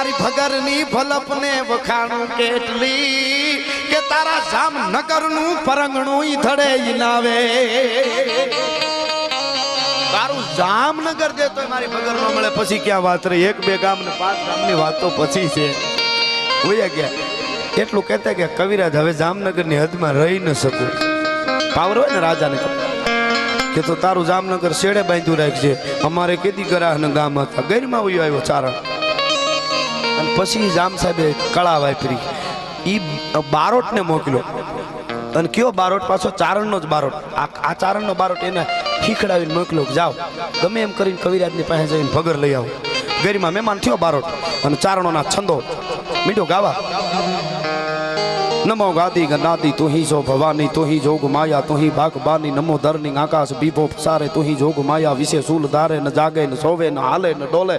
મારી ભગરની ભલપને વખાણું કેટલી કે તારા જામનગરનું પરંગણું ઈ ધડે ઈ નાવે તારું જામનગર દે તો મારી ભગર નો મળે પછી ક્યાં વાત રહી એક બે ગામ ને પાંચ ગામની વાત તો પછી છે હોયા ગયા એટલું કહેતા કે કવિરાજ હવે જામનગરની હદમાં રહી ન શકું પાવર હોય ને રાજાને કે તો તારું જામનગર શેડે બાંધ્યું રાખજે અમારે કેદી ગરાહના ગામ હતા ગેરમાં આવ્યો ચારણ અને પછી જામ સાહેબે કળા વાપરી ઈ બારોટને મોકલ્યો અને કયો બારોટ પાછો ચારણનો જ બારોટ આ ચારણનો બારોટ એને ખીખડાવીને મોકલ્યો જાઓ ગમે એમ કરીને કવિરાજની પાસે જઈને ભગર લઈ આવો ગેરીમાં મહેમાન થયો બારોટ અને ચારણોના છંદો મીઠો ગાવા नमो गादी गनादी तू ही जो भवानी तू ही जोग माया तू ही भाग बानी नमो धरनी आकाश बीबो सारे तू ही जोग माया विषय सूल धारे न जागे न सोवे न हाले न डोले